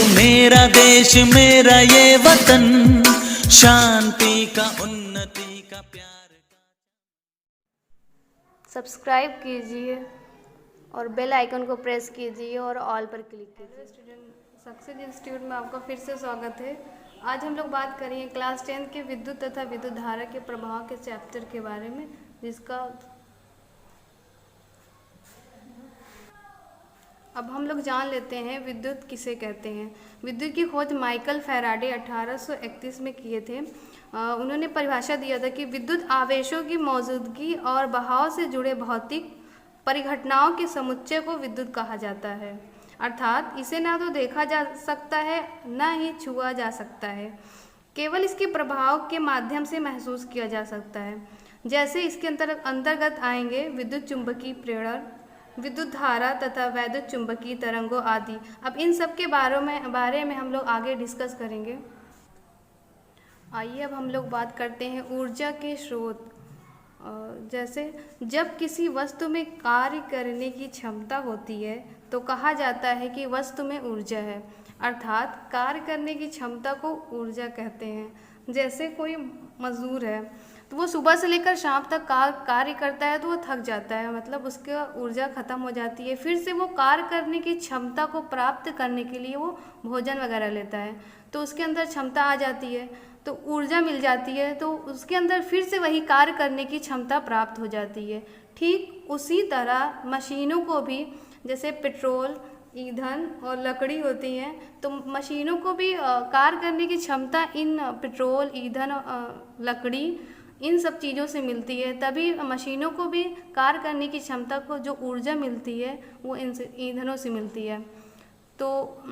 मेरा देश मेरा ये वतन, शांति का उन्नति का प्यार का। सब्सक्राइब कीजिए और बेल आइकन को प्रेस कीजिए और ऑल पर क्लिक कीजिए। स्टूडेंट, सक्सेस इंस्टीट्यूट में आपका फिर से स्वागत है। आज हम लोग बात करेंगे क्लास 10 के विद्युत तथा विद्युत धारा के प्रभाव के चैप्टर के बारे में, जिसका अब हम लोग जान लेते हैं विद्युत किसे कहते हैं। विद्युत की खोज माइकल फैराडे 1831 में किए थे। उन्होंने परिभाषा दिया था कि विद्युत आवेशों की मौजूदगी और बहाव से जुड़े भौतिक परिघटनाओं के समुच्चय को विद्युत कहा जाता है। अर्थात इसे ना तो देखा जा सकता है न ही छुआ जा सकता है, केवल इसके प्रभाव के माध्यम से महसूस किया जा सकता है। जैसे इसके अंतर्गत आएंगे विद्युत चुंबकीय प्रेरण, विद्युत धारा तथा वैद्युत चुंबकीय तरंगों आदि। अब इन सब के बारे में हम लोग आगे डिस्कस करेंगे। आइए अब हम लोग बात करते हैं ऊर्जा के स्रोत। जैसे जब किसी वस्तु में कार्य करने की क्षमता होती है तो कहा जाता है कि वस्तु में ऊर्जा है, अर्थात कार्य करने की क्षमता को ऊर्जा कहते हैं। जैसे कोई मजदूर है तो वो सुबह से लेकर शाम तक कार्य करता है तो वो थक जाता है, मतलब उसकी ऊर्जा खत्म हो जाती है। फिर से वो कार्य करने की क्षमता को प्राप्त करने के लिए वो भोजन वगैरह लेता है तो उसके अंदर क्षमता आ जाती है, तो ऊर्जा मिल जाती है, तो उसके अंदर फिर से वही कार्य करने की क्षमता प्राप्त हो जाती है। ठीक उसी तरह मशीनों को भी, जैसे पेट्रोल, ईंधन और लकड़ी होती हैं, तो मशीनों को भी कार्य करने की क्षमता इन पेट्रोल, ईंधन, लकड़ी, इन सब चीज़ों से मिलती है। तभी मशीनों को भी कार्य करने की क्षमता को जो ऊर्जा मिलती है वो इन ईंधनों से मिलती है। तो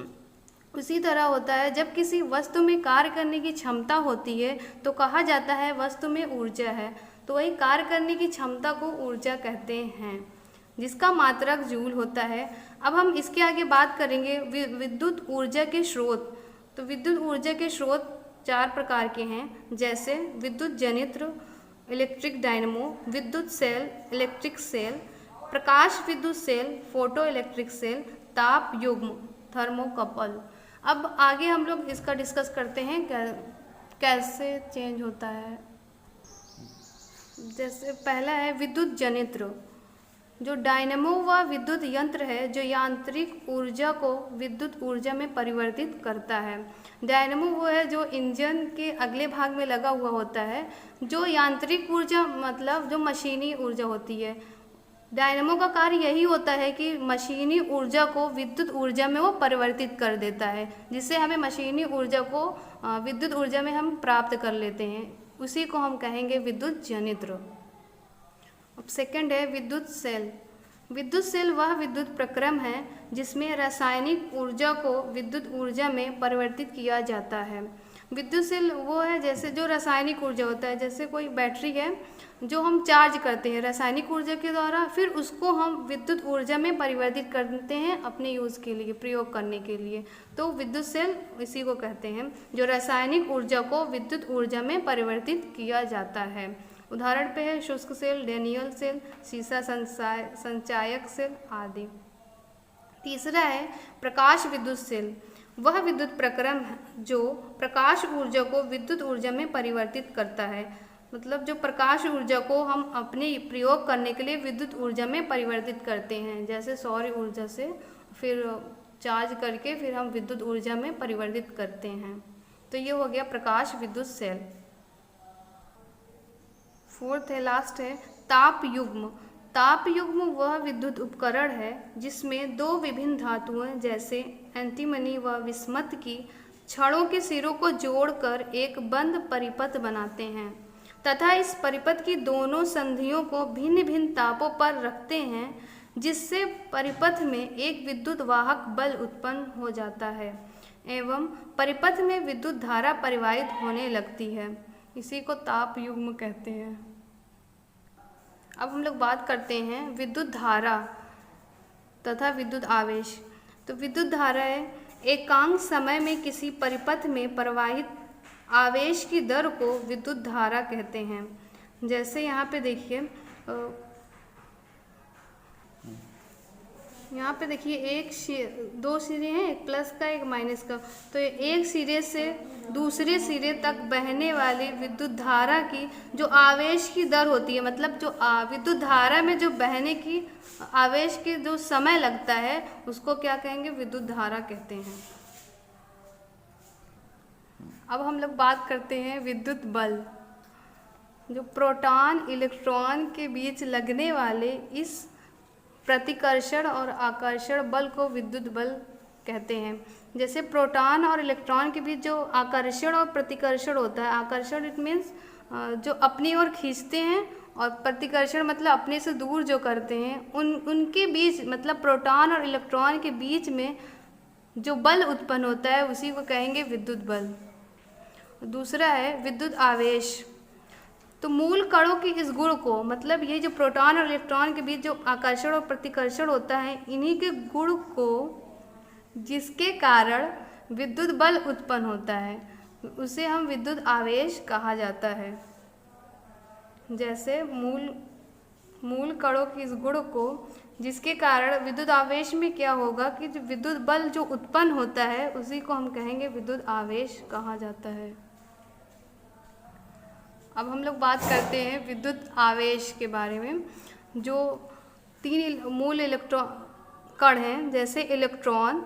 उसी तरह होता है, जब किसी वस्तु में कार्य करने की क्षमता होती है तो कहा जाता है वस्तु में ऊर्जा है, तो वही कार्य करने की क्षमता को ऊर्जा कहते हैं, जिसका मात्रक जूल होता है। अब हम इसके आगे बात करेंगे विद्युत ऊर्जा के स्रोत। तो विद्युत ऊर्जा के स्रोत 4 प्रकार के हैं, जैसे विद्युत जनित्र, इलेक्ट्रिक डायनमो, विद्युत सेल, इलेक्ट्रिक सेल, प्रकाश विद्युत सेल, फोटो इलेक्ट्रिक सेल, ताप युग्म, थर्मोकपल। अब आगे हम लोग इसका डिस्कस करते हैं कैसे चेंज होता है। जैसे पहला है विद्युत जनित्र, जो डायनमो व विद्युत यंत्र है जो यांत्रिक ऊर्जा को विद्युत ऊर्जा में परिवर्तित करता है। डायनमो वो है जो इंजन के अगले भाग में लगा हुआ होता है, जो यांत्रिक ऊर्जा मतलब जो मशीनी ऊर्जा होती है। डायनमो का कार्य यही होता है कि मशीनी ऊर्जा को विद्युत ऊर्जा में वो परिवर्तित कर देता है, जिससे हमें मशीनी ऊर्जा को विद्युत ऊर्जा में हम प्राप्त कर लेते हैं। उसी को हम कहेंगे विद्युत जनित्र। अब सेकंड है विद्युत सेल। विद्युत सेल वह विद्युत प्रक्रम है जिसमें रासायनिक ऊर्जा को विद्युत ऊर्जा में परिवर्तित किया जाता है। विद्युत सेल वो है जैसे जो रासायनिक ऊर्जा होता है, जैसे कोई बैटरी है जो हम चार्ज करते हैं रासायनिक ऊर्जा के द्वारा, फिर उसको हम विद्युत ऊर्जा में परिवर्तित करते हैं अपने यूज़ के लिए, प्रयोग करने के लिए। तो विद्युत सेल इसी को कहते हैं जो रासायनिक ऊर्जा को विद्युत ऊर्जा में परिवर्तित किया जाता है। उदाहरण पे है शुष्क सेल, डैनियल सेल, सीसा संचायक सेल आदि। तीसरा है प्रकाश विद्युत सेल। वह विद्युत प्रक्रम है जो प्रकाश ऊर्जा को विद्युत ऊर्जा में परिवर्तित करता है, मतलब जो प्रकाश ऊर्जा को हम अपने प्रयोग करने के लिए विद्युत ऊर्जा में परिवर्तित करते हैं, जैसे सौर ऊर्जा से फिर चार्ज करके फिर हम विद्युत ऊर्जा में परिवर्तित करते हैं। तो ये हो गया प्रकाश विद्युत सेल। फोर्थ है, लास्ट है ताप युग्म। ताप युग्म वह विद्युत उपकरण है जिसमें 2 विभिन्न धातुएं जैसे एंटीमनी व विस्मत की छड़ों के सिरों को जोड़कर एक बंद परिपथ बनाते हैं तथा इस परिपथ की दोनों संधियों को भिन्न भिन्न तापों पर रखते हैं, जिससे परिपथ में एक विद्युत वाहक बल उत्पन्न हो जाता है एवं परिपथ में विद्युत धारा परिवाहित होने लगती है। इसी को ताप युग्म कहते हैं। अब हम लोग बात करते हैं विद्युत धारा तथा विद्युत आवेश। तो विद्युत धारा है एकांक समय में किसी परिपथ में प्रवाहित आवेश की दर को विद्युत धारा कहते हैं। जैसे यहाँ पे देखिए यहाँ पे देखिए दो सिरे हैं, एक प्लस का एक माइनस का। तो एक सिरे से दूसरे सिरे तक बहने वाली विद्युत धारा की जो आवेश की दर होती है, मतलब जो विद्युत धारा में जो बहने की आवेश के जो समय लगता है उसको क्या कहेंगे, विद्युत धारा कहते हैं। अब हम लोग बात करते हैं विद्युत बल। जो प्रोटॉन इलेक्ट्रॉन के बीच लगने वाले इस प्रतिकर्षण और आकर्षण बल को विद्युत बल कहते हैं। जैसे प्रोटॉन और इलेक्ट्रॉन के बीच जो आकर्षण और प्रतिकर्षण होता है, आकर्षण इट मीन्स जो अपनी ओर खींचते हैं, और प्रतिकर्षण मतलब अपने से दूर जो करते हैं, उनके बीच मतलब प्रोटॉन और इलेक्ट्रॉन के बीच में जो बल उत्पन्न होता है उसी को कहेंगे विद्युत बल। दूसरा है विद्युत आवेश। तो मूल कणों की इस गुण को, मतलब ये जो प्रोटॉन और इलेक्ट्रॉन के बीच जो आकर्षण और प्रतिकर्षण होता है, इन्हीं के गुण को जिसके कारण विद्युत बल उत्पन्न होता है उसे हम विद्युत आवेश कहा जाता है। जैसे मूल कणों की इस गुण को जिसके कारण विद्युत आवेश में क्या होगा कि जो विद्युत बल जो उत्पन्न होता है उसी को हम कहेंगे विद्युत आवेश कहा जाता है। अब हम लोग बात करते हैं विद्युत आवेश के बारे में। जो 3 मूल इलेक्ट्रॉन कण हैं, जैसे इलेक्ट्रॉन,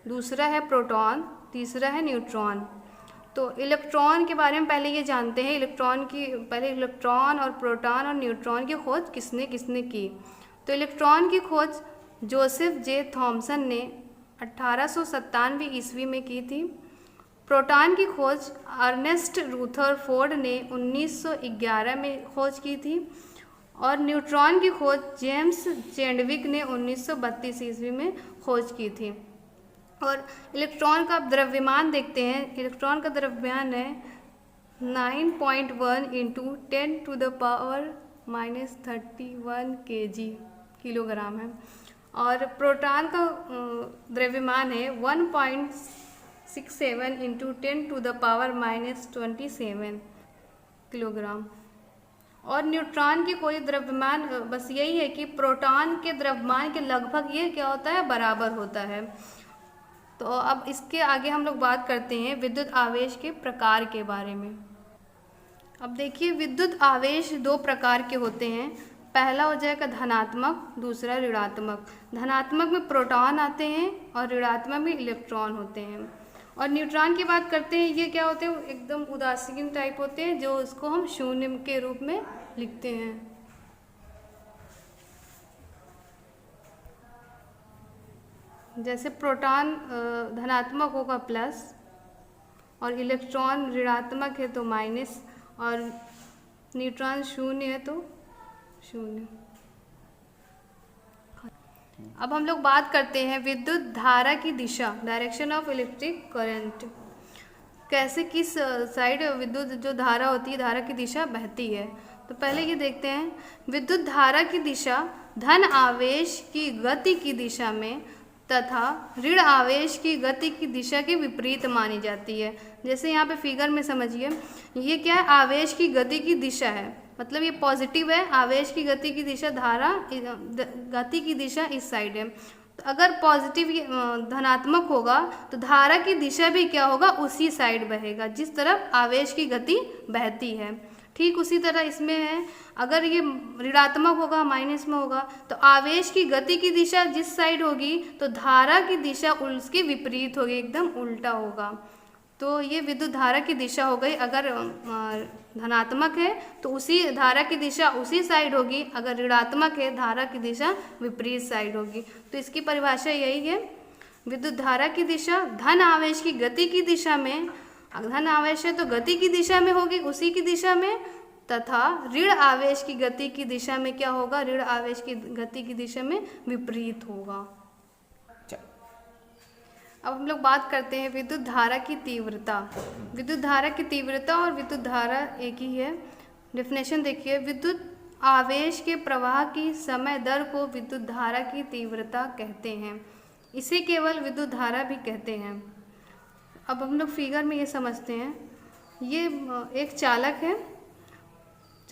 दूसरा है प्रोटॉन, तीसरा है न्यूट्रॉन। तो इलेक्ट्रॉन के बारे में पहले ये जानते हैं, इलेक्ट्रॉन और प्रोटॉन और न्यूट्रॉन की खोज किसने की। तो इलेक्ट्रॉन की खोज जोसेफ जे थॉमसन ने 1897 ईस्वी में की थी। प्रोटॉन की खोज अर्नेस्ट रूथरफोर्ड ने 1911 में खोज की थी, और न्यूट्रॉन की खोज जेम्स चैडविक ने 1932 ईस्वी में खोज की थी। और इलेक्ट्रॉन का द्रव्यमान देखते हैं। इलेक्ट्रॉन का द्रव्यमान है 9.1 × 10⁻31 kg किलोग्राम है, और प्रोटॉन का द्रव्यमान है 1.67 × 10⁻27 किलोग्राम। और न्यूट्रॉन की कोई द्रव्यमान बस यही है कि प्रोटॉन के द्रव्यमान के लगभग ये क्या होता है, बराबर होता है। तो अब इसके आगे हम लोग बात करते हैं विद्युत आवेश के प्रकार के बारे में। अब देखिए विद्युत आवेश 2 प्रकार के होते हैं। पहला हो जाएगा धनात्मक, दूसरा ऋणात्मक। धनात्मक में प्रोटॉन आते हैं और ऋणात्मक में इलेक्ट्रॉन होते हैं। और न्यूट्रॉन की बात करते हैं, ये क्या होते हैं, एकदम उदासीन टाइप होते हैं, जो उसको हम शून्य के रूप में लिखते हैं। जैसे प्रोटॉन धनात्मक होगा प्लस, और इलेक्ट्रॉन ऋणात्मक है तो माइनस, और न्यूट्रॉन शून्य है तो शून्य। अब हम लोग बात करते हैं विद्युत धारा की दिशा, डायरेक्शन ऑफ इलेक्ट्रिक करंट। कैसे किस साइड विद्युत जो धारा होती है, धारा की दिशा बहती है। तो पहले ये देखते हैं, विद्युत धारा की दिशा धन आवेश की गति की दिशा में तथा ऋण आवेश की गति की दिशा के विपरीत मानी जाती है। जैसे यहाँ पे फिगर में समझिए, ये क्या है, आवेश की गति की दिशा है, मतलब ये पॉजिटिव है। आवेश की गति की दिशा, धारा गति की दिशा इस साइड है। तो अगर पॉजिटिव धनात्मक होगा तो धारा की दिशा भी क्या होगा, उसी साइड बहेगा जिस तरफ आवेश की गति बहती है। ठीक उसी तरह इसमें है, अगर ये ऋणात्मक होगा, माइनस में होगा, तो आवेश की गति की दिशा जिस साइड होगी तो धारा की दिशा उसके विपरीत होगी, एकदम उल्टा होगा। तो ये विद्युत धारा की दिशा हो गई। अगर धनात्मक है तो उसी धारा की दिशा उसी साइड होगी, अगर ऋणात्मक है धारा की दिशा विपरीत साइड होगी। तो इसकी परिभाषा यही है, विद्युत धारा की दिशा धन आवेश की गति की दिशा में, धन आवेश है तो गति की दिशा में होगी, उसी की दिशा में, तथा ऋण आवेश की गति की दिशा में क्या होगा, ऋण आवेश की गति की दिशा में विपरीत होगा। अब हम लोग बात करते हैं विद्युत धारा की तीव्रता। विद्युत धारा की तीव्रता और विद्युत धारा एक ही है। डेफिनेशन देखिए, विद्युत आवेश के प्रवाह की समय दर को विद्युत धारा की तीव्रता कहते हैं। इसे केवल विद्युत धारा भी कहते हैं। अब हम लोग फिगर में ये समझते हैं, ये एक चालक है।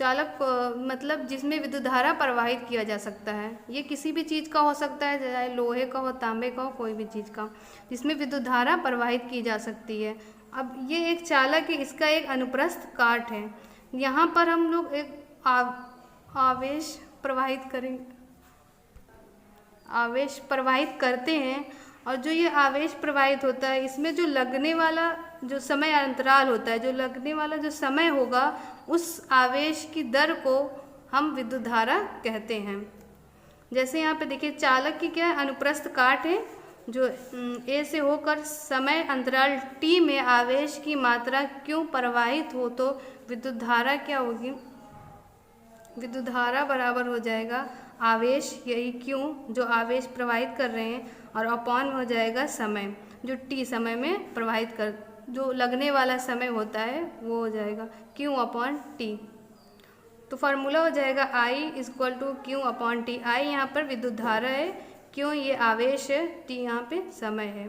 चालक मतलब जिसमें विद्युत धारा प्रवाहित किया जा सकता है। ये किसी भी चीज़ का हो सकता है, चाहे लोहे का हो, तांबे का हो, कोई भी चीज़ का जिसमें विद्युत धारा प्रवाहित की जा सकती है। अब ये एक चालक है, इसका एक अनुप्रस्थ काट है। यहाँ पर हम लोग एक आवेश प्रवाहित करते हैं, और जो ये आवेश प्रवाहित होता है इसमें जो लगने वाला जो समय अंतराल होता है, जो लगने वाला जो समय होगा, उस आवेश की दर को हम विद्युत धारा कहते हैं। जैसे यहाँ पे देखिए चालक की क्या है, अनुप्रस्थ काट है, जो ए से होकर समय अंतराल टी में आवेश की मात्रा क्यों प्रवाहित हो, तो विद्युत धारा क्या होगी, विद्युत धारा बराबर हो जाएगा आवेश, यही क्यों जो आवेश प्रवाहित कर रहे हैं, और अपॉन हो जाएगा समय, जो टी समय में प्रवाहित कर जो लगने वाला समय होता है वो हो जाएगा क्यू अपॉन टी। तो फार्मूला हो जाएगा I equal to Q upon T. I यहाँ पर विद्युत धारा है, क्यों ये आवेश है, टी यहाँ पे समय है।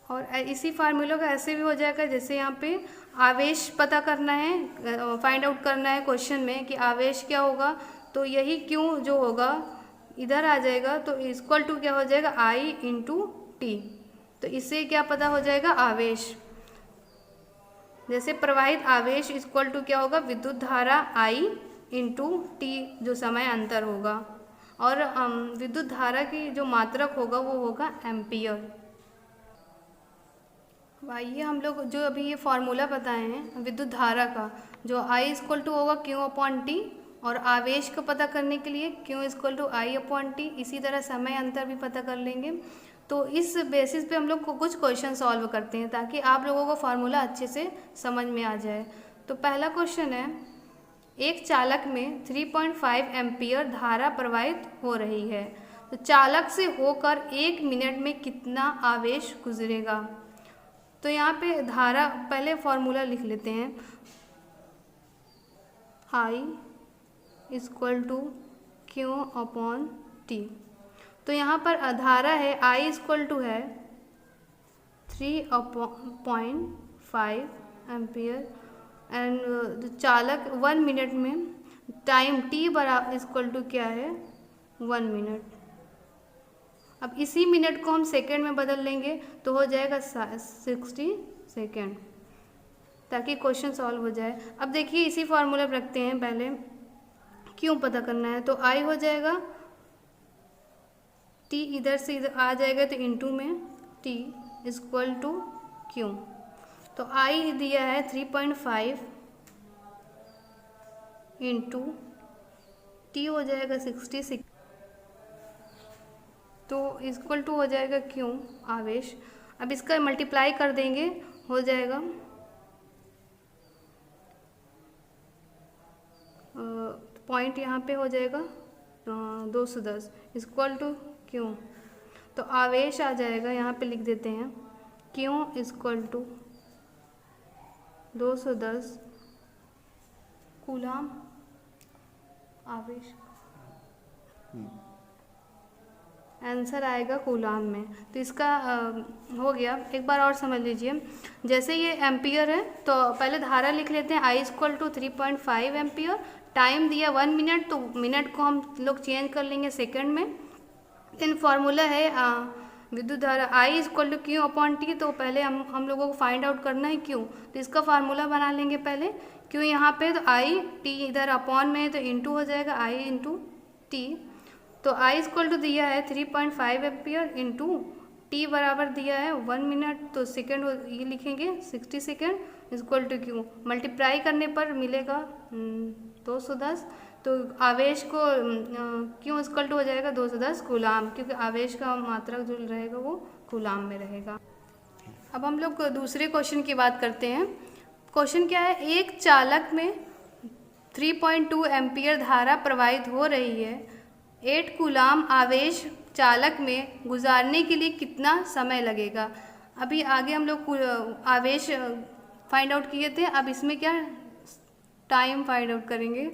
और इसी फार्मूला का ऐसे भी हो जाएगा, जैसे यहाँ पे आवेश पता करना है, फाइंड आउट करना है क्वेश्चन में कि आवेश क्या होगा, तो यही क्यों जो होगा इधर आ जाएगा, तो इक्वल टू क्या हो जाएगा आई इंटू टी। तो इससे क्या पता हो जाएगा आवेश, जैसे प्रवाहित आवेश इक्वल टू क्या होगा विद्युत धारा आई इंटू टी, जो समय अंतर होगा, और विद्युत धारा की जो मात्रक होगा वो होगा एम्पियर। आइए हम लोग जो अभी ये फार्मूला बताए हैं विद्युत धारा का, जो आई इक्वल टू होगा क्यू अपॉन टी, और आवेश को पता करने के लिए Q equal to I upon T, इसी तरह समय अंतर भी पता कर लेंगे। तो इस बेसिस पे हम लोग को कुछ क्वेश्चन सॉल्व करते हैं ताकि आप लोगों को फार्मूला अच्छे से समझ में आ जाए। तो पहला क्वेश्चन है, एक चालक में 3.5 एम्पियर धारा प्रवाहित हो रही है, तो चालक से होकर 1 मिनट में कितना आवेश गुजरेगा। तो यहाँ पे धारा, पहले फॉर्मूला लिख लेते हैं, I equal to Q upon T. तो यहाँ पर धारा है आई इक्वल टू है 3.5 एम्पियर, एंड चालक 1 मिनट में, टाइम टी बराबर इक्वल टू क्या है 1 मिनट। अब इसी मिनट को हम सेकेंड में बदल लेंगे तो हो जाएगा 60 सेकेंड, ताकि क्वेश्चन सॉल्व हो जाए। अब देखिए इसी फॉर्मूला पर रखते हैं, पहले क्यों पता करना है, तो आई हो जाएगा टी, इधर से इधर आ जाएगा तो इनटू में टी इक्वल टू क्यू। तो आई दिया है 3.5 इंटू टी हो जाएगा 66, तो इक्वल टू हो जाएगा क्यू आवेश। अब इसका मल्टीप्लाई कर देंगे, हो जाएगा पॉइंट यहाँ पे हो जाएगा 210 इक्वल टू क्यू। तो आवेश आ जाएगा, यहाँ पे लिख देते हैं क्यू इक्वल टू 210 कूलाम आवेश, आंसर आएगा कूलाम में। तो इसका हो गया। एक बार और समझ लीजिए, जैसे ये एम्पियर है तो पहले धारा लिख लेते हैं I equal to 3.5 ampere, time दिया 1 मिनट, तो मिनट को हम लोग चेंज कर लेंगे सेकंड में। देन फार्मूला है विद्युत धारा I equal to Q upon T, तो पहले हम लोगों को फाइंड आउट करना है क्यू, तो इसका फार्मूला बना लेंगे पहले। क्यू यहाँ पे, तो आई टी इधर अपॉन में है तो इंटू हो जाएगा आई इंटू टी। तो आई इक्वल टू दिया है 3.5 एम्पियर इंटू टी बराबर दिया है 1 मिनट, तो सेकेंड ये लिखेंगे 60 second equal to Q. Multiply करने पर मिलेगा 210, तो आवेश को क्यों इक्वल टू हो जाएगा 210 कूलाम, क्योंकि आवेश का मात्रक जो रहेगा वो कूलाम में रहेगा। अब हम लोग दूसरे क्वेश्चन की बात करते हैं। क्वेश्चन क्या है, एक चालक में 3.2 एम्पियर धारा प्रवाहित हो रही है, 8 कूलाम आवेश चालक में गुजारने के लिए कितना समय लगेगा। अभी आगे हम लोग आवेश फाइंड आउट किए थे, अब इसमें क्या टाइम फाइंड आउट करेंगे।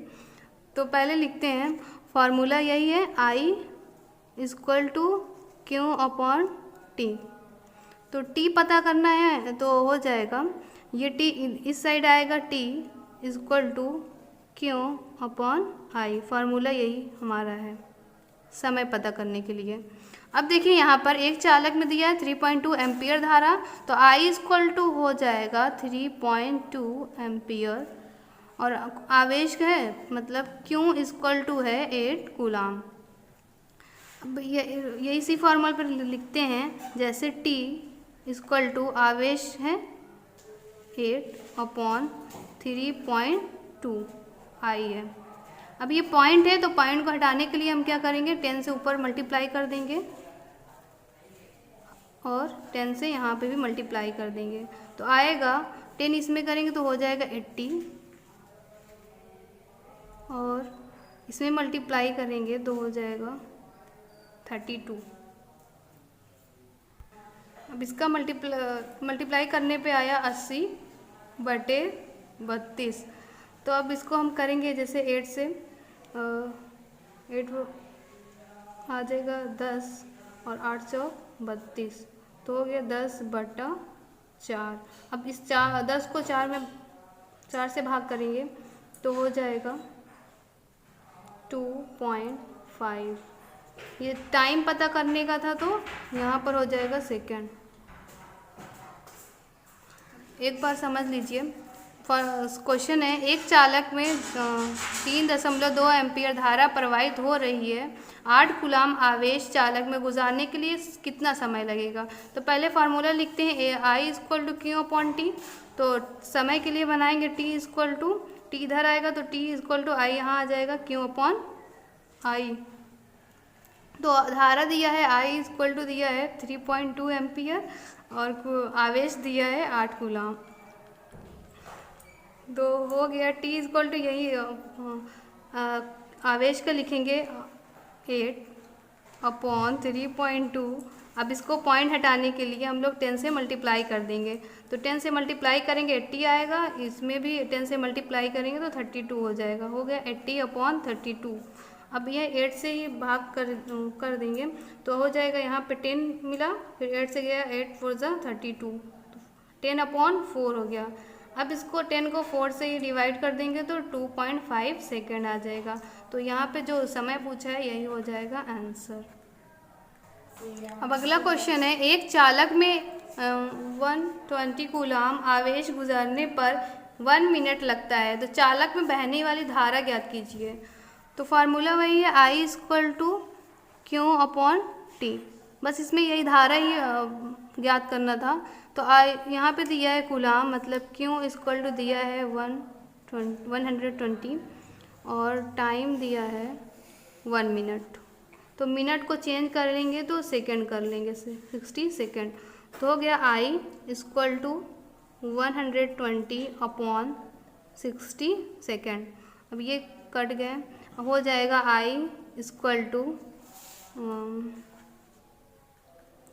तो पहले लिखते हैं, फार्मूला यही है I equal to Q upon T. तो टी पता करना है तो हो जाएगा, ये टी इस साइड आएगा, T equal to Q upon I. Formula यही हमारा है समय पता करने के लिए। अब देखिए यहाँ पर एक चालक में दिया है 3.2 एम्पियर धारा, तो आई इक्वल टू हो जाएगा 3.2 एम्पियर, और आवेश है मतलब क्यू इक्वल टू है 8 कूलाम। अब ये इसी फॉर्मूला पर लिखते हैं, जैसे टी इक्वल टू आवेश है 8 अपॉन 3.2 आई है। अब ये पॉइंट है तो पॉइंट को हटाने के लिए हम क्या करेंगे, 10 से ऊपर मल्टीप्लाई कर देंगे और 10 से यहाँ पे भी मल्टीप्लाई कर देंगे, तो आएगा 10 इसमें करेंगे तो हो जाएगा 80, और इसमें मल्टीप्लाई करेंगे तो हो जाएगा 32। अब इसका मल्टीप्लाई करने पे आया 80/32। तो अब इसको हम करेंगे, जैसे 8 से 8 आ जाएगा 10 और 8 से 32, तो हो गया 10/4। अब इस 10 को 4 से भाग करेंगे तो हो जाएगा 2.5। ये टाइम पता करने का था तो यहाँ पर हो जाएगा सेकेंड। एक बार समझ लीजिए, क्वेश्चन है, एक चालक में 3.2 एम्पियर धारा प्रवाहित हो रही है, 8 कूलाम आवेश चालक में गुजारने के लिए कितना समय लगेगा। तो पहले फार्मूला लिखते हैं, I equal to Q upon T. तो समय के लिए बनाएंगे टी इक्वल टू, टी इधर आएगा तो टी इक्वल टू आई यहाँ आ जाएगा, क्यू अपॉन आई। तो धारा दिया है आई इक्वल टू दिया है 3.2 एम्पियर और आवेश दिया है 8 कूलाम। तो हो गया टी इक्वल टू यही आवेश का लिखेंगे 8 अपॉन 3.2। अब इसको पॉइंट हटाने के लिए हम लोग 10 से मल्टीप्लाई कर देंगे, तो 10 से मल्टीप्लाई करेंगे 80 आएगा, इसमें भी 10 से मल्टीप्लाई करेंगे तो 32 हो जाएगा। हो गया 80/32। अब ये 8 से ही भाग कर देंगे तो हो जाएगा, यहाँ पे 10 मिला, फिर 8 से गया, 8 4 जा 32, 10/4 हो गया। अब इसको 10 को 4 से ही डिवाइड कर देंगे तो 2.5 सेकेंड आ जाएगा। तो यहाँ पे जो समय पूछा है यही हो जाएगा आंसर। अब अगला क्वेश्चन है, एक चालक में 120 कूलाम आवेश गुजारने पर 1 मिनट लगता है, तो चालक में बहने वाली धारा ज्ञात कीजिए। तो फार्मूला वही है, I equal to Q upon T. बस इसमें यही धारा ही ज्ञात करना था। तो आई यहाँ पे दिया है कूलाम, मतलब क्यू इक्वल टू दिया है 120 और टाइम दिया है 1 मिनट। तो मिनट को चेंज कर लेंगे तो सेकंड कर लेंगे, 60 सेकंड। तो हो गया आई इक्वल टू 120 अपॉन 60 सेकंड। अब ये कट गए, हो जाएगा आई इक्वल टू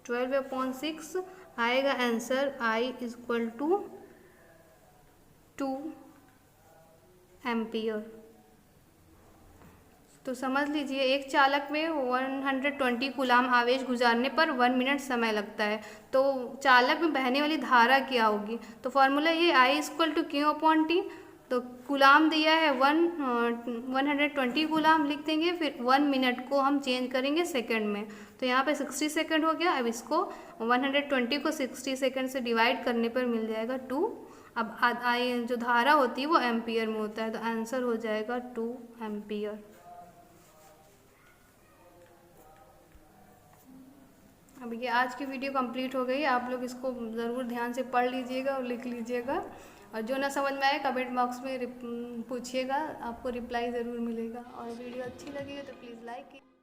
12/6 आएगा answer, I equal to 2 ampere. तो समझ लीजिए, एक चालक में 120 कूलाम आवेश गुजारने पर 1 मिनट समय लगता है, तो चालक में बहने वाली धारा क्या होगी। तो फॉर्मूला ये I equal to Q upon T. तो कूलाम दिया है 120 कूलाम लिख देंगे, फिर 1 मिनट को हम चेंज करेंगे सेकंड में, तो यहाँ पे 60 सेकंड हो गया। अब इसको 120 को 60 सेकंड से डिवाइड करने पर मिल जाएगा 2। अब आई जो धारा होती है वो एम्पियर में होता है, तो आंसर हो जाएगा 2 एम्पियर। अब ये आज की वीडियो कंप्लीट हो गई। आप लोग इसको ज़रूर ध्यान से पढ़ लीजिएगा और लिख लीजिएगा, और जो ना समझ में आए कमेंट बॉक्स में पूछिएगा, आपको रिप्लाई ज़रूर मिलेगा। और वीडियो अच्छी लगी है तो प्लीज़ लाइक कीजिए।